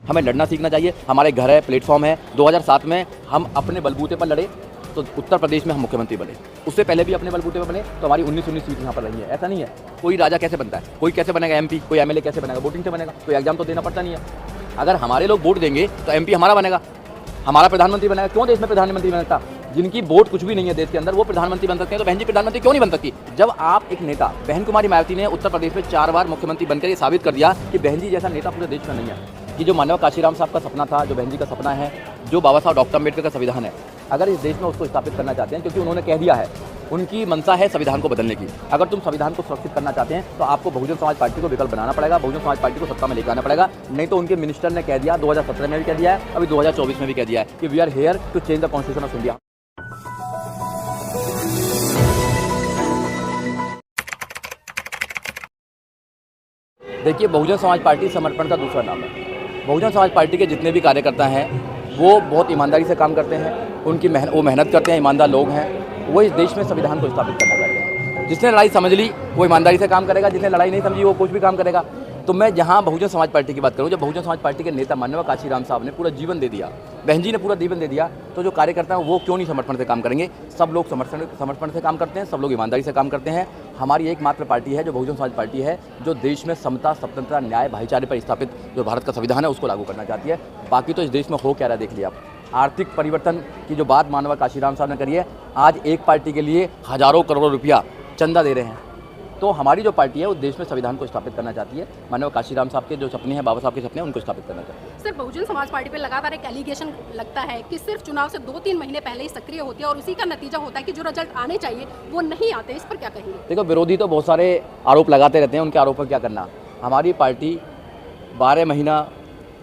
हमें लड़ना सीखना चाहिए। हमारे घर है, प्लेटफॉर्म है। 2007 में हम अपने बलबूते पर लड़े तो उत्तर प्रदेश में हम मुख्यमंत्री बने। उससे पहले भी अपने बलबूते पर बने तो हमारी 19 सीट यहाँ पर रही है। ऐसा नहीं है कोई राजा कैसे बनता है, कोई कैसे बनेगा एमपी, कोई एमएलए कैसे बनेगा, वोटिंग से बनेगा। कोई एग्जाम तो देना पड़ता नहीं है। अगर हमारे लोग वोट देंगे तो एमपी हमारा बनेगा, हमारा प्रधानमंत्री बनेगा। क्यों देश में प्रधानमंत्री बनता? जिनकी वोट कुछ भी नहीं है देश के अंदर वो प्रधानमंत्री बन सकते हैं, तो बहन जी प्रधानमंत्री क्यों नहीं बन सकती? जब आप एक नेता, बहन कुमारी मायावती ने उत्तर प्रदेश में 4 बार मुख्यमंत्री बनकर ये साबित कर दिया कि बहन जी जैसा नेता पूरे देश में नहीं है। कि जो मानव काशीराम साहब का सपना था, जो बहन जी का सपना है, जो बाबा साहब डॉक्टर अम्बेडकर का संविधान है, अगर इस देश में उसको स्थापित करना चाहते हैं, क्योंकि उन्होंने कह दिया है, उनकी मंशा है संविधान को बदलने की। अगर तुम संविधान को सुरक्षित करना चाहते हैं तो आपको बहुजन समाज पार्टी को विकल्प बनाना पड़ेगा, बहुजन समाज पार्टी को सत्ता में लेकर आना पड़ेगा। नहीं तो उनके मिनिस्टर ने कह दिया, 2017 में भी कह दिया है, अभी 2024 में भी कह दिया है कि we are here to change the constitution of India. देखिए, बहुजन समाज पार्टी समर्पण का दूसरा नाम है। बहुजन समाज पार्टी के जितने भी कार्यकर्ता हैं वो बहुत ईमानदारी से काम करते हैं, उनकी वो मेहनत करते हैं, ईमानदार लोग हैं। वो इस देश में संविधान को स्थापित करना चाहते हैं। जिसने लड़ाई समझ ली वो ईमानदारी से काम करेगा, जिसने लड़ाई नहीं समझी वो कुछ भी काम करेगा। तो मैं जहाँ बहुजन समाज पार्टी की बात करूँ, जब बहुजन समाज पार्टी के नेता माननीय काशीराम साहब ने पूरा जीवन दे दिया, बहन जी ने पूरा जीवन दे दिया, तो जो कार्यकर्ता हैं वो क्यों नहीं समर्पण से काम करेंगे? सब लोग समर्पण से काम करते हैं, सब लोग ईमानदारी से काम करते हैं। हमारी एकमात्र पार्टी है जो बहुजन समाज पार्टी है, जो देश में समता, स्वतंत्रता, न्याय, भाईचारे पर स्थापित जो भारत का संविधान है उसको लागू करना चाहती है। बाकी तो इस देश में हो क्या रहा देख लिया आप। आर्थिक परिवर्तन की जो बात माननीय काशीराम साहब ने करी है, आज एक पार्टी के लिए हजारों करोड़ रुपया चंदा दे रहे हैं। तो हमारी जो पार्टी है वो देश में संविधान को स्थापित करना चाहती है। माननीय काशीराम साहब के जो सपने हैं, बाबा साहब के सपने हैं, उनको स्थापित करना चाहती है। सर, बहुजन समाज पार्टी पे लगातार एक एलिगेशन लगता है कि सिर्फ चुनाव से 2-3 महीने पहले ही सक्रिय होती है और उसी का नतीजा होता है कि जो रिजल्ट आने चाहिए वो नहीं आते। इस पर क्या कहेंगे? देखो, विरोधी तो बहुत सारे आरोप लगाते रहते हैं, उनके आरोप पर क्या करना। हमारी पार्टी 12 महीना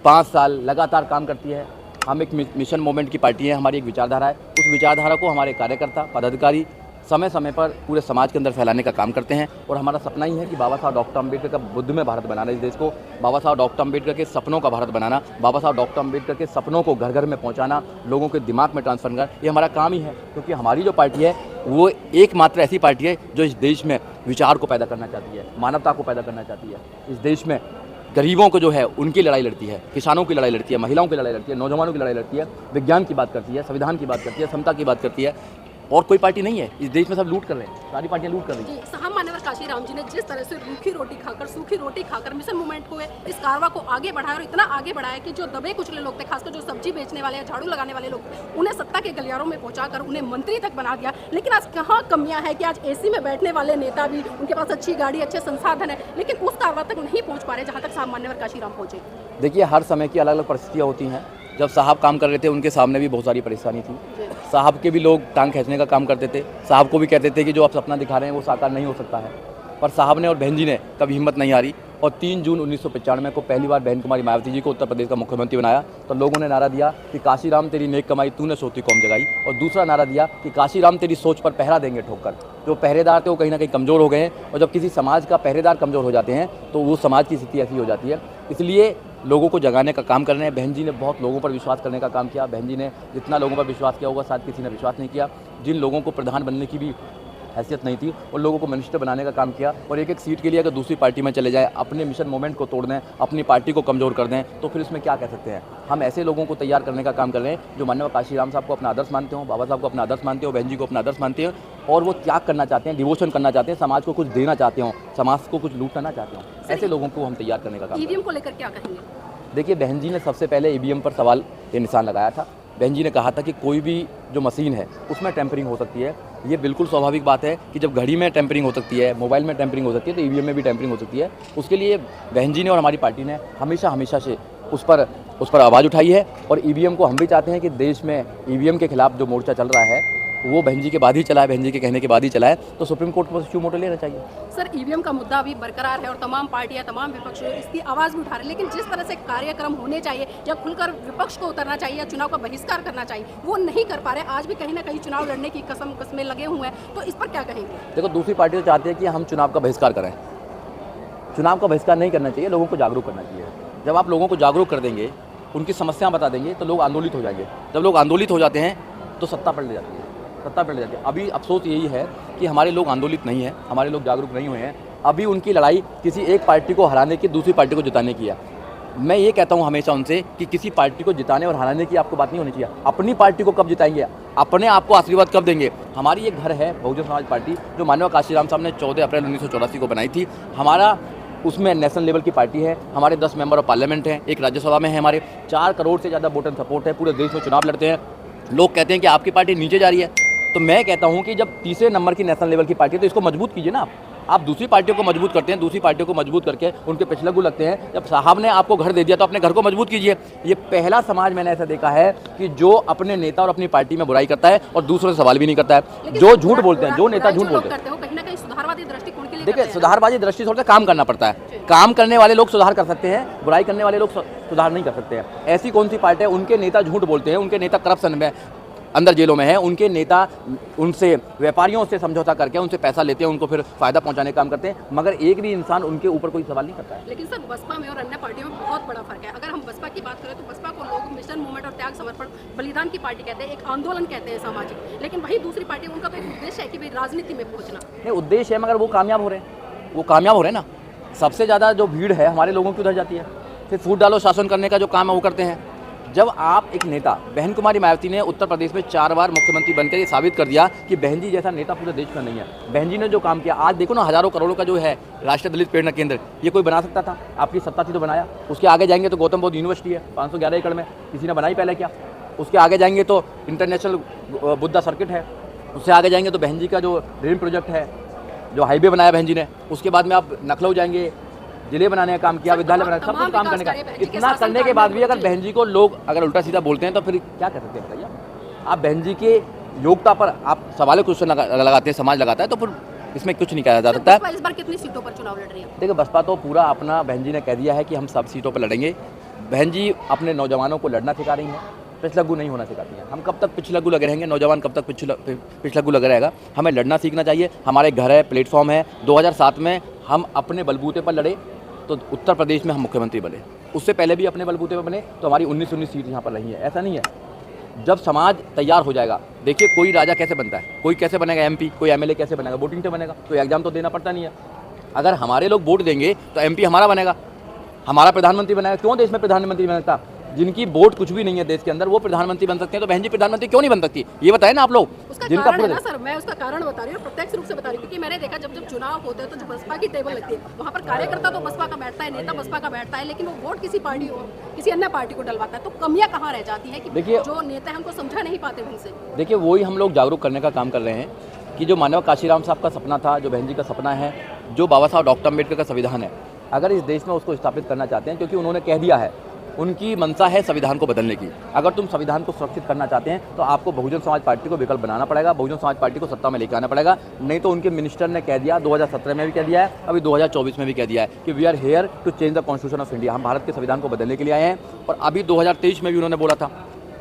5 साल लगातार काम करती है। हम एक मिशन मूवमेंट की पार्टी है, हमारी एक विचारधारा है। उस विचारधारा को हमारे कार्यकर्ता, पदाधिकारी समय समय पर पूरे समाज के अंदर फैलाने का काम करते हैं। और हमारा सपना ही है कि बाबा साहब डॉक्टर अम्बेडकर का बुद्ध में भारत बनाना, इस देश को बाबा साहब डॉक्टर अम्बेडकर के सपनों का भारत बनाना, बाबा साहब डॉक्टर अम्बेडकर के सपनों को घर घर में पहुंचाना, लोगों के दिमाग में ट्रांसफर करना, ये हमारा काम ही है। क्योंकि हमारी जो पार्टी है वो एकमात्र ऐसी पार्टी है जो इस देश में विचार को पैदा करना चाहती है, मानवता को पैदा करना चाहती है। इस देश में गरीबों को जो है उनकी लड़ाई लड़ती है, किसानों की लड़ाई लड़ती है, महिलाओं की लड़ाई लड़ती है, नौजवानों की लड़ाई लड़ती है, विज्ञान की बात करती है, संविधान की बात करती है, समता की बात करती है। और कोई पार्टी नहीं है इस देश में, सब लूट कर रहे हैं, सारी पार्टियां लूट कर रही हैं। साहब, माननीय काशीराम जी ने जिस तरह से रूखी रोटी खाकर, सूखी रोटी खाकर मिशन मूवमेंट को, इस कारवा को आगे बढ़ाया और इतना आगे बढ़ाया कि जो दबे कुचले लोग थे, खासकर जो सब्जी बेचने वाले, झाड़ू लगाने वाले लोग, उन्हें सत्ता के गलियारों में पहुंचाकर उन्हें मंत्री तक बना दिया। लेकिन आज कहाँ कमियां है कि आज एसी में बैठने वाले नेता भी, उनके पास अच्छी गाड़ी, अच्छे संसाधन है, लेकिन उस कारवा तक नहीं पहुँच पा रहे जहाँ तक साहब माननीय काशीराम पहुँचे। देखिए, हर समय की अलग अलग परिस्थितियाँ होती हैं। जब साहब काम कर रहे थे उनके सामने भी बहुत सारी परेशानी थी। साहब के भी लोग टांग खींचने का काम करते थे, साहब को भी कहते थे कि जो आप सपना दिखा रहे हैं वो साकार नहीं हो सकता है। पर साहब ने और बहन जी ने कभी हिम्मत नहीं हारी और 3 जून 1995 को पहली बार बहन कुमारी मायावती जी को उत्तर प्रदेश का मुख्यमंत्री बनाया। तो लोगों ने नारा दिया कि काशीराम तेरी नेक कमाई तूने सोती कौम जगाई। और दूसरा नारा दिया कि काशीराम तेरी सोच पर पहरा देंगे ठोकर। जो पहरेदार थे वो कहीं ना कहीं कमज़ोर हो गए हैं, और जब किसी समाज का पहरेदार कमज़ोर हो जाते हैं तो वो समाज की स्थिति ऐसी हो जाती है। इसलिए लोगों को जगाने का काम कर रहे हैं। बहन जी ने बहुत लोगों पर विश्वास करने का काम किया। बहन जी ने जितना लोगों पर विश्वास किया होगा शायद किसी ने विश्वास नहीं किया। जिन लोगों को प्रधान बनने की भी हैसियत नहीं थी उन लोगों को मिनिस्टर बनाने का काम किया। और एक एक सीट के लिए अगर दूसरी पार्टी में चले जाए, अपने मिशन मूवमेंट को तोड़ दें, अपनी पार्टी को कमज़ोर कर दें, तो फिर इसमें क्या कह सकते हैं। हम ऐसे लोगों को तैयार करने का काम कर रहे हैं जो माननीय काशीराम साहब को अपना आदर्श मानते हो, बाबा साहब को अपना आदर्श मानते हो, बहन जी को अपना आदर्श मानते हो, और वो त्याग करना चाहते हैं, डिवोशन करना चाहते हैं, समाज को कुछ देना चाहते हो, समाज को कुछ लूटना चाहते हो। ऐसे लोगों को हम तैयार करने का काम। ईवीएम को लेकर क्या कहेंगे? देखिए, बहन जी ने सबसे पहले ईवीएम पर सवाल ये निशान लगाया था। बहन जी ने कहा था कि कोई भी जो मशीन है उसमें टेम्परिंग हो सकती है। ये बिल्कुल स्वाभाविक बात है कि जब घड़ी में टेम्परिंग हो सकती है, मोबाइल में टेम्परिंग हो सकती है, तो ईवीएम में भी टेम्परिंग हो सकती है। उसके लिए बहन जी ने और हमारी पार्टी ने हमेशा से उस पर आवाज़ उठाई है। और ईवीएम को हम भी चाहते हैं कि देश में ईवीएम के खिलाफ जो मोर्चा चल रहा है वो बहन जी के बाद ही चला है, बहन जी के कहने के बाद ही चला है। तो सुप्रीम कोर्ट को इश्यू मोटो लेना चाहिए। सर, ईवीएम का मुद्दा अभी बरकरार है और तमाम पार्टियां, तमाम विपक्ष इसकी आवाज़ भी उठा रहे हैं, लेकिन जिस तरह से कार्यक्रम होने चाहिए या खुलकर विपक्ष को उतरना चाहिए या चुनाव का बहिष्कार करना चाहिए, वो नहीं कर पा रहे। आज भी कहीं ना कहीं चुनाव लड़ने की कसमें लगे हुए हैं, तो इस पर क्या कहेंगे? देखो, दूसरी पार्टी तो चाहती है कि हम चुनाव का बहिष्कार करें। चुनाव का बहिष्कार नहीं करना चाहिए, लोगों को जागरूक करना चाहिए। जब आप लोगों को जागरूक कर देंगे, उनकी समस्याएं बता देंगे, तो लोग आंदोलित हो जाएंगे। जब लोग आंदोलित हो जाते हैं तो सत्ता पलट जाती है, सत्ता पलट जाती है। अभी अफसोस यही है कि हमारे लोग आंदोलित नहीं हैं, हमारे लोग जागरूक नहीं हुए हैं। अभी उनकी लड़ाई किसी एक पार्टी को हराने की, दूसरी पार्टी को जिताने की है। मैं ये कहता हूँ हमेशा उनसे कि किसी पार्टी को जिताने और हराने की आपको बात नहीं होनी चाहिए। अपनी पार्टी को कब जिताएंगे, अपने आप को आशीर्वाद कब देंगे। हमारी एक घर है बहुजन समाज पार्टी, जो माननीय काशीराम साहब ने 14 अप्रैल 1984 को बनाई थी। हमारा उसमें नेशनल लेवल की पार्टी है, हमारे 10 मेंबर ऑफ पार्लियामेंट हैं, एक राज्यसभा में है, हमारे 4 करोड़ से ज़्यादा वोट एंड सपोर्ट है, पूरे देश में चुनाव लड़ते हैं। लोग कहते हैं कि आपकी पार्टी नीचे जा रही है, तो मैं कहता हूं कि जब तीसरे नंबर की नेशनल लेवल की पार्टी है तो इसको मजबूत कीजिए ना। आप दूसरी पार्टियों को मजबूत करते हैं, दूसरी पार्टियों को मजबूत करके उनके पिछलग्गू लगते हैं। जब साहब ने आपको घर दे दिया तो अपने घर को मजबूत कीजिए। ये पहला समाज मैंने ऐसा देखा है कि जो अपने नेता और अपनी पार्टी में बुराई करता है और दूसरों से सवाल भी नहीं करता है। जो झूठ बोलते हैं, जो नेता झूठ बोलते हैं, कहीं ना कहीं सुधारवादी दृष्टिकोण के लिए देखिए सुधारवादी दृष्टि से काम करना पड़ता है। काम करने वाले लोग सुधार कर सकते हैं, बुराई करने वाले लोग सुधार नहीं कर सकते हैं। ऐसी कौन सी पार्टी है, उनके नेता झूठ बोलते हैं, उनके नेता करप्शन में अंदर जेलों में है, उनके नेता उनसे व्यापारियों से समझौता करके उनसे पैसा लेते हैं, उनको फिर फायदा पहुंचाने का काम करते हैं, मगर एक भी इंसान उनके ऊपर कोई सवाल नहीं करता है। लेकिन सर बसपा में और अन्य पार्टियों में बहुत बड़ा फर्क है। अगर हम बसपा की बात करें तो बसपा को लोग मिशन मूवमेंट और त्याग समर्पण बलिदान की पार्टी कहते हैं, एक आंदोलन कहते हैं सामाजिक। लेकिन वही दूसरी पार्टी, उनका तो एक उद्देश्य है कि भाई राजनीति में पहुंचना। नहीं, उद्देश्य है, मगर वो कामयाब हो रहे हैं, वो कामयाब हो रहे हैं ना। सबसे ज़्यादा जो भीड़ है हमारे लोगों की उधर जाती है। फिर फूट डालो शासन करने का जो काम है वो करते हैं। जब आप एक नेता, बहन कुमारी मायावती ने उत्तर प्रदेश में 4 बार मुख्यमंत्री बनकर ये साबित कर दिया कि बहन जी जैसा नेता पूरे देश में नहीं है। बहन जी ने जो काम किया, आज देखो ना, हजारों करोड़ों का जो है राष्ट्रीय दलित प्रेरणा केंद्र, ये कोई बना सकता था? आपकी सत्ता थी तो बनाया। उसके आगे जाएंगे तो गौतम बुद्ध यूनिवर्सिटी है 511 एकड़ में, किसी ने बनाई पहले क्या? उसके आगे जाएंगे तो इंटरनेशनल बुद्धा सर्किट है। उससे आगे जाएंगे तो बहन जी का जो ड्रीम प्रोजेक्ट है, जो हाईवे बनाया बहन जी ने। उसके बाद में आप लखनऊ जाएंगे, जिले बनाने का काम किया, विद्यालय बनाने, सब कुछ काम करने का। इतना करने के बाद भी अगर बहन जी को लोग अगर उल्टा सीधा बोलते हैं तो फिर क्या कर सकते हैं बताइए? आप बहन जी के योग्यता पर आप सवाल क्वेश्चन लगाते हैं, समाज लगाता है, तो फिर इसमें कुछ नहीं कहा जा सकता है। इस बार कितनी सीटों पर चुनाव लड़ रही है? देखिए बसपा तो पूरा अपना, बहन जी ने कह दिया है कि हम सब सीटों पर लड़ेंगे। बहन जी अपने नौजवानों को लड़ना सिखा रही हैं, पिछलग्गू नहीं होना सिखाती हैं। हम कब तक पिछलग्गू लगे रहेंगे, नौजवान कब तक पिछलग्गू लगे रहेगा? हमें लड़ना सीखना चाहिए। हमारे घर है, प्लेटफॉर्म है। 2007 में हम अपने बलबूते पर लड़े तो उत्तर प्रदेश में हम मुख्यमंत्री बने। उससे पहले भी अपने बलबूते पर बने तो हमारी 19 सीट यहाँ पर रही है। ऐसा नहीं है, जब समाज तैयार हो जाएगा। देखिए कोई राजा कैसे बनता है, कोई कैसे बनेगा MP, कोई MLA कैसे बनेगा? वोटिंग से बनेगा। कोई एग्जाम तो देना पड़ता नहीं है। अगर हमारे लोग वोट देंगे तो MP हमारा बनेगा, हमारा प्रधानमंत्री बनेगा। क्यों देश में प्रधानमंत्री बनता? जिनकी वोट कुछ भी नहीं है देश के अंदर, वो प्रधानमंत्री बन सकते हैं, तो बहन जी प्रधानमंत्री क्यों नहीं बन सकती? ये बताएं ना आप लोग। जिनका कारण है ना सर, मैं उसका कारण बता रही हूँ, प्रत्यक्ष रूप से बता रही हूँ, क्योंकि मैंने देखा जब जब चुनाव होते हैं तो जो बसपा की टेबल लगती है वहाँ पर कार्यकर्ता तो बसपा का बैठता है, नेता बसपा का बैठता है, लेकिन वो वोट किसी पार्टी हो, किसी अन्य पार्टी को डलवाता है। तो कमियां कहाँ रह जाती है कि देखिए जो नेता है हमको समझा नहीं पाते ढंग से। देखिए वही हम लोग जागरूक करने का काम कर रहे हैं कि जो माननीय काशीराम साहब का सपना था, जो बहन जी का सपना है, जो बाबा साहब डॉक्टर अम्बेडकर का संविधान है, अगर इस देश में उसको स्थापित करना चाहते हैं, क्योंकि उन्होंने कह दिया है, उनकी मंशा है संविधान को बदलने की। अगर तुम संविधान को सुरक्षित करना चाहते हैं तो आपको बहुजन समाज पार्टी को विकल्प बनाना पड़ेगा, बहुजन समाज पार्टी को सत्ता में लेकर आना पड़ेगा। नहीं तो उनके मिनिस्टर ने कह दिया, 2017 में भी कह दिया है, अभी 2024 में भी कह दिया है कि we are here to change the constitution of India. हम भारत के संविधान को बदलने के लिए आए हैं। और अभी 2023 में भी उन्होंने बोला था,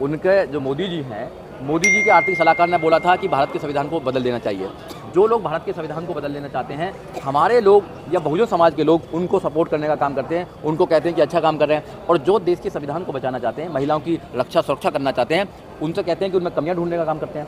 उनके जो मोदी जी हैं, मोदी जी के आर्थिक सलाहकार ने बोला था कि भारत के संविधान को बदल देना चाहिए। जो लोग भारत के संविधान को बदल लेना चाहते हैं, हमारे लोग या बहुजन समाज के लोग उनको सपोर्ट करने का काम करते हैं, उनको कहते हैं कि अच्छा काम कर रहे हैं। और जो देश के संविधान को बचाना चाहते हैं, महिलाओं की रक्षा सुरक्षा करना चाहते हैं, उनसे कहते हैं कि उनमें कमियां ढूंढने का काम करते हैं।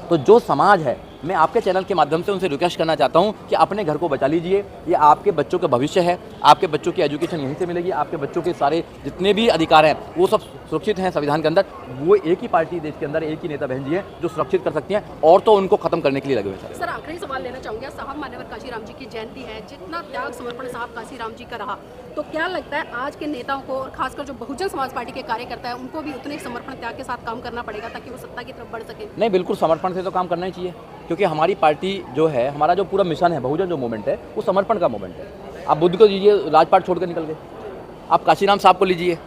तो जो समाज है, मैं आपके चैनल के माध्यम से उनसे रिक्वेस्ट करना चाहता हूं कि अपने घर को बचा लीजिए। ये आपके बच्चों का भविष्य है, आपके बच्चों की एजुकेशन यहीं से मिलेगी, आपके बच्चों के सारे जितने भी अधिकार हैं वो सब सुरक्षित हैं संविधान के अंदर। वो एक ही पार्टी देश के अंदर, एक ही नेता बहन जी है जो सुरक्षित कर सकती हैं, और तो उनको खत्म करने के लिए लगे हुए हैं। सर आखिरी सवाल लेना चाहूँगा, साहब मान्यवर काशीराम जी की जयंती है, जितना त्याग समर्पण साहब काशीराम जी का रहा, तो क्या लगता है आज के नेताओं को और खासकर जो बहुजन समाज पार्टी के कार्यकर्ता है उनको भी उतने समर्पण त्याग के साथ काम करना पड़ेगा ताकि वो सत्ता की तरफ बढ़ सके? नहीं, बिल्कुल समर्पण से तो काम करना ही चाहिए, क्योंकि हमारी पार्टी जो है, हमारा जो पूरा मिशन है, बहुजन जो मूवमेंट है, वो समर्पण का मूवमेंट है। आप बुद्ध को लीजिए, राजपाट छोड़कर निकल गए। आप काशीराम साहब को लीजिए,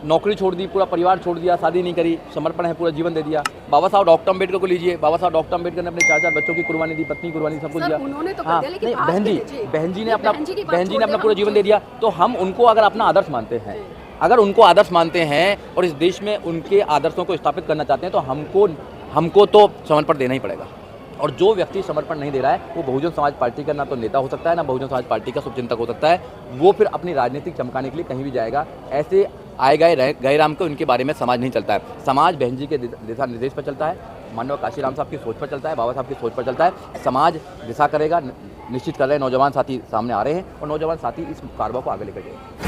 नौकरी छोड़ दी, पूरा परिवार छोड़ दिया, शादी नहीं करी, समर्पण है, पूरा जीवन दे दिया। बाबा साहब डॉक्टर अम्बेडकर को लीजिए, बाबा साहब डॉक्टर अम्बेडकर ने अपने 4 बच्चों की कुर्बानी दी, पत्नी कुर्बानी, सब कुछ दिया। हाँ, नहीं, बहन जी ने अपना पूरा जीवन दे दिया। तो हम उनको अगर अपना आदर्श मानते हैं, अगर उनको आदर्श मानते हैं और इस देश में उनके आदर्शों को स्थापित करना चाहते हैं, तो हमको तो समर्पण देना ही पड़ेगा। और जो व्यक्ति समर्पण नहीं दे रहा है, वो बहुजन समाज पार्टी का ना तो नेता हो सकता है, ना बहुजन समाज पार्टी का शुभचिंतक हो सकता है। वो फिर अपनी राजनीतिक चमकाने के लिए कहीं भी जाएगा। ऐसे आए गए राम को उनके बारे में समाज नहीं चलता है। समाज बहन जी के दिशा निर्देश पर चलता है, माननीय काशीराम साहब की सोच पर चलता है, बाबा साहब की सोच पर चलता है। समाज दिशा करेगा, निश्चित कर रहे हैं, नौजवान साथी सामने आ रहे हैं और नौजवान साथी इस कारवा को आगे लेकर जाएंगे।